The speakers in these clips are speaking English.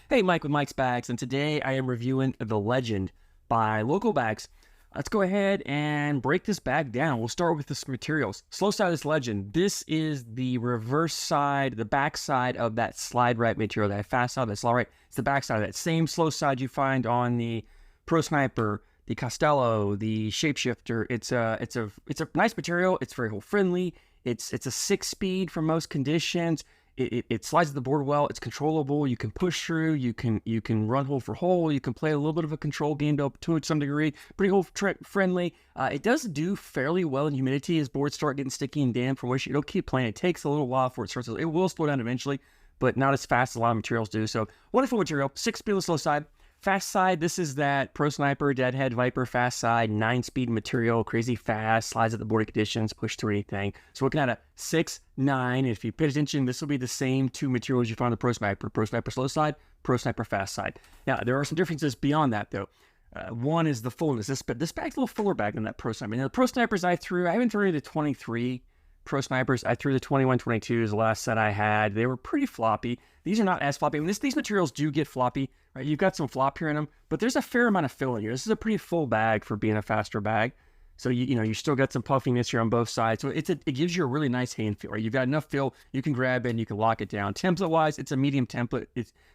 Hey, Mike with Mike's Bags, and today I am reviewing The Legend by Local Bags. Let's go ahead and break this bag down. We'll start with this materials. Slow side of this Legend. This is the reverse side, the back side of that slide right material, that fast side, that slide right. It's the back side of that same slow side you find on the Pro Sniper, the Costello, the Shapeshifter. It's a nice material. It's very hole friendly. It's a 6-speed for most conditions. It slides the board well. It's controllable. You can push through. You can run hole for hole. You can play a little bit of a control game to some degree. Pretty hole friendly. It does do fairly well in humidity as boards start getting sticky and damp. From which you don't keep playing. It takes a little while before it starts. It will slow down eventually, but not as fast as a lot of materials do. So wonderful material. 6-speed on the slow side. Fast side, this is that Pro Sniper, Deadhead, Viper fast side, 9-speed material, crazy fast, slides at the board conditions, push through anything. So we're looking at a 6, 9. If you pay attention, this will be the same two materials you find on the Pro Sniper slow side, Pro Sniper fast side. Now, there are some differences beyond that, though. One is the fullness. This bag's a little fuller bag than that Pro Sniper. Now, the Pro Snipers I haven't thrown the 23 Pro Snipers. I threw the 21, 22s, the last set I had. They were pretty floppy. These are not as floppy. I mean, these materials do get floppy, right? You've got some flop here in them, but there's a fair amount of fill in here. This is a pretty full bag for being a faster bag. So, you still got some puffiness here on both sides. So it gives you a really nice hand feel, right? You've got enough fill, you can grab it and you can lock it down. Template-wise, it's a medium template.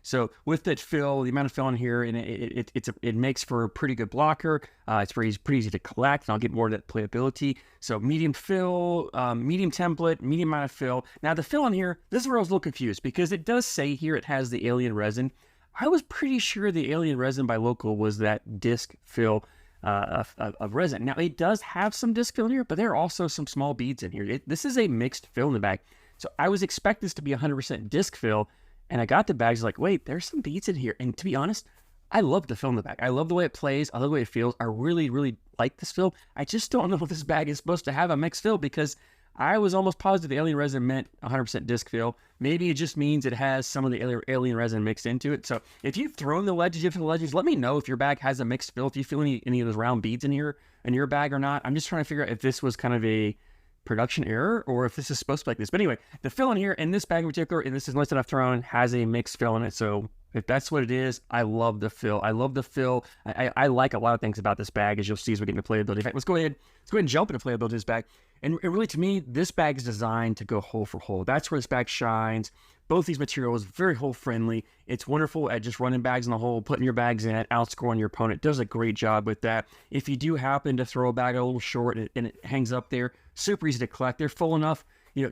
So with that fill, the amount of fill in here, and it makes for a pretty good blocker. It's pretty easy to collect, and I'll get more to that playability. So medium fill, medium template, medium amount of fill. Now the fill in here, this is where I was a little confused because it does say here it has the alien resin. I was pretty sure the alien resin by Local was that disc fill of resin. Now it does have some disc fill in here, but there are also some small beads in here. This is a mixed fill in the bag. So I was expecting this to be 100% disc fill, and I got the bags like, wait, there's some beads in here. And to be honest, I love the fill in the bag. I love the way it plays. I love the way it feels. I really, really like this fill. I just don't know if this bag is supposed to have a mixed fill because I was almost positive the alien resin meant 100% disc fill. Maybe it just means it has some of the alien resin mixed into it. So if you've thrown the Legends, let me know if your bag has a mixed fill. If you feel any of those round beads in here in your bag or not. I'm just trying to figure out if this was kind of a production error or if this is supposed to be like this. But anyway, the fill in here in this bag in particular, and this is the list that I've thrown, has a mixed fill in it. So if that's what it is, I love the fill. I love the fill. I like a lot of things about this bag, as you'll see as we get into playability. In fact, let's go ahead and jump into playability of this bag. And really, to me, this bag is designed to go hole for hole. That's where this bag shines. Both these materials, very hole friendly. It's wonderful at just running bags in the hole, putting your bags in it, outscoring your opponent. Does a great job with that. If you do happen to throw a bag a little short and it hangs up there, super easy to collect. They're full enough.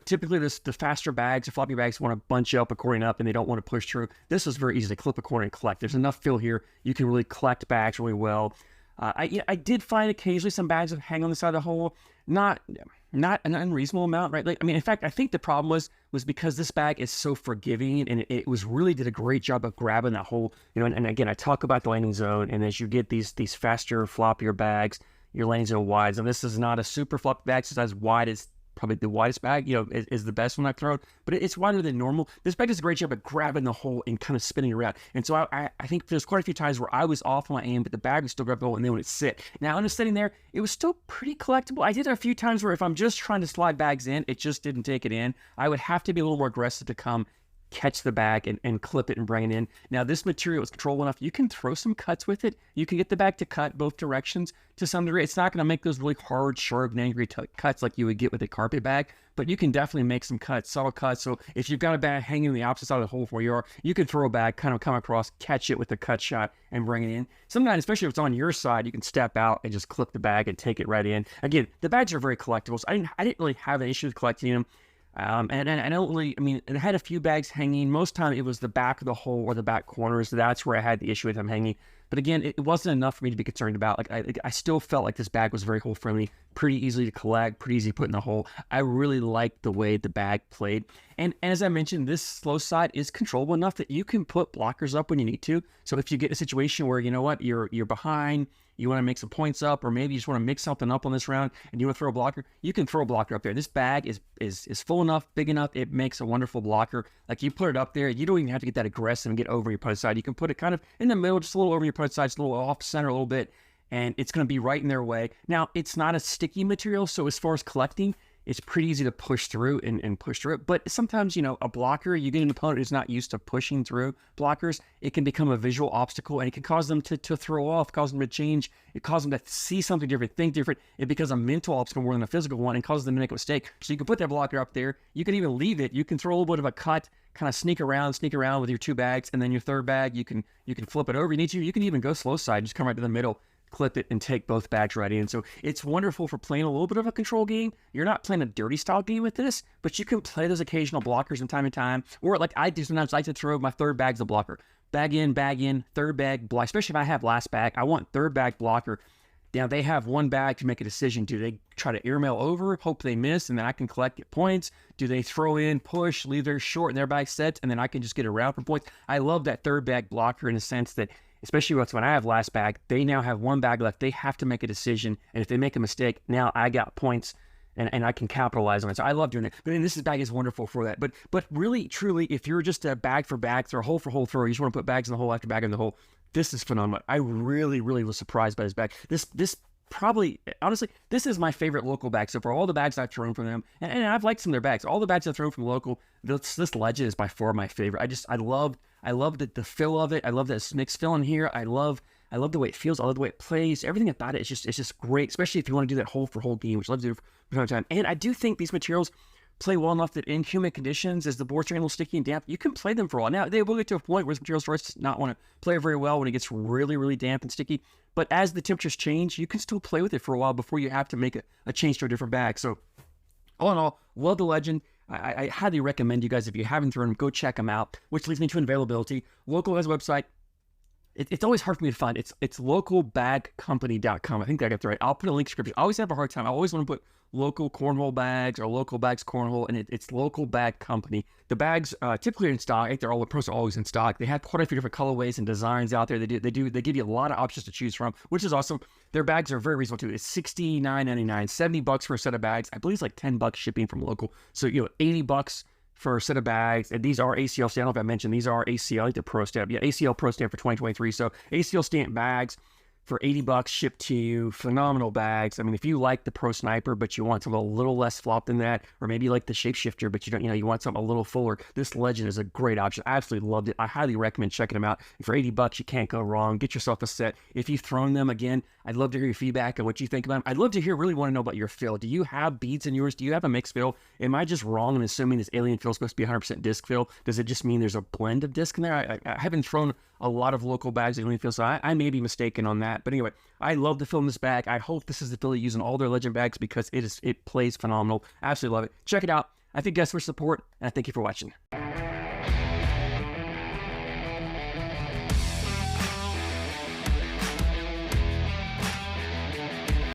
Typically the faster bags, the floppy bags want to bunch up according up and they don't want to push through. This is very easy to clip a corner and collect. There's enough fill here. You can really collect bags really well. I did find occasionally some bags that hang on the side of the hole. Not an unreasonable amount, right? In fact, I think the problem was because this bag is so forgiving and it really did a great job of grabbing that hole. And again, I talk about the landing zone, and as you get these faster, floppier bags, your landing zone wides. And this is not a super floppy bag. It's as wide as probably the widest bag, is the best one I've thrown, but it's wider than normal. This bag does a great job of grabbing the hole and kind of spinning around. And so I think there's quite a few times where I was off on my aim, but the bag was still grabbing the hole, and then when it sit. Now, when it's sitting there, it was still pretty collectible. I did it a few times where if I'm just trying to slide bags in, it just didn't take it in. I would have to be a little more aggressive to come catch the bag and clip it and bring it in. Now, this material is controllable enough. You can throw some cuts with it. You can get the bag to cut both directions to some degree. It's not going to make those really hard, sharp, and angry cuts like you would get with a carpet bag, but you can definitely make some cuts, subtle cuts. So if you've got a bag hanging on the opposite side of the hole where you are, you can throw a bag, kind of come across, catch it with a cut shot, and bring it in. Sometimes, especially if it's on your side, you can step out and just clip the bag and take it right in. Again, the bags are very collectible, so I didn't really have an issue with collecting them. And I don't really, I had a few bags hanging. Most time it was the back of the hole or the back corners. That's where I had the issue with them hanging. But again, it wasn't enough for me to be concerned about. I still felt like this bag was very hole friendly, pretty easy to collect, pretty easy to put in the hole. I really liked the way the bag played. And as I mentioned, this slow side is controllable enough that you can put blockers up when you need to. So if you get a situation where, you're behind, you want to make some points up, or maybe you just want to mix something up on this round and you want to throw a blocker, you can throw a blocker up there. This bag is full enough, big enough, it makes a wonderful blocker. Like, you put it up there, you don't even have to get that aggressive and get over your opponent's side. You can put it kind of in the middle, just a little over your opponent's side, just a little off center a little bit, and it's going to be right in their way. Now, it's not a sticky material, so as far as collecting, it's pretty easy to push through and push through it. But sometimes, you know, a blocker, you get an opponent who's not used to pushing through blockers, it can become a visual obstacle, and it can cause them to throw off, cause them to change. It causes them to see something different, think different. It becomes a mental obstacle more than a physical one, and causes them to make a mistake. So you can put that blocker up there. You can even leave it. You can throw a little bit of a cut, kind of sneak around with your 2 bags, and then your 3rd bag, you can flip it over. You need to. You can even go slow side, just come right to the middle, clip it, and take both bags right in. So it's wonderful for playing a little bit of a control game. You're not playing a dirty style game with this, but you can play those occasional blockers from time to time. Or like I do sometimes, I like to throw my 3rd bag's a blocker. Bag in, 3rd bag block. Especially if I have last bag, I want 3rd bag blocker. Now they have 1 bag to make a decision. Do they try to airmail over, hope they miss, and then I can get points? Do they throw in, push, leave their short and their bag set, and then I can just get around for points? I love that 3rd bag blocker in the sense that, especially when I have last bag, they now have 1 bag left. They have to make a decision, and if they make a mistake, now I got points, and I can capitalize on it. So I love doing it. But then this bag is wonderful for that. But really, truly, if you're just a bag for bag throw, hole for hole thrower, you just want to put bags in the hole after bag in the hole, this is phenomenal. I really, really was surprised by this bag. This probably, honestly, this is my favorite local bag. So for all the bags I've thrown from them, and I've liked some of their bags, all the bags I've thrown from local, this Legend is by far my favorite. I love the feel of it. I love that mixed fill in here. I love the way it feels. I love the way it plays. Everything about it is just great, especially if you want to do that hole for hole game, which I love to do from time to time. And I do think these materials play well enough that in humid conditions, as the boards are a little sticky and damp, you can play them for a while. Now, they will get to a point where this material starts to not want to play very well when it gets really, really damp and sticky. But as the temperatures change, you can still play with it for a while before you have to make a change to a different bag. So all in all, love the Legend. I highly recommend you guys, if you haven't thrown them, go check them out, which leads me to availability. Local has a website. It's always hard for me to find. It's localbagcompany.com. I think I got that right. I'll put a link in the description. I always have a hard time. I always want to put local cornhole bags or local bags cornhole, and it's Local Bag Company. The bags typically are in stock. I think the pros are always in stock. They have quite a few different colorways and designs out there. They give you a lot of options to choose from, which is awesome. Their bags are very reasonable too. It's $69.99, $70 for a set of bags. I believe it's like $10 shipping from local. So $80 for a set of bags, and these are ACL stamp. I don't know if I mentioned, these are ACL, I think they're Pro Stamp. Yeah, ACL Pro Stamp for 2023. So ACL stamp bags for $80 shipped to you. Phenomenal bags. I mean, if you like the Pro Sniper, but you want something a little less flop than that, or maybe you like the Shapeshifter, but you don't, you want something a little fuller, this Legend is a great option. I absolutely loved it. I highly recommend checking them out. And for $80, you can't go wrong. Get yourself a set. If you've thrown them, again, I'd love to hear your feedback on what you think about them. I'd love to really want to know about your fill. Do you have beads in yours? Do you have a mixed fill? Am I just wrong in assuming this alien fill is supposed to be 100% disc fill? Does it just mean there's a blend of disc in there? I haven't thrown a lot of local bags alien fill, so I may be mistaken on that. But anyway, I love the fill in this bag. I hope this is the fill you use in all their Legend bags, because it plays phenomenal. Absolutely love it. Check it out. I thank you guys for support, and I thank you for watching.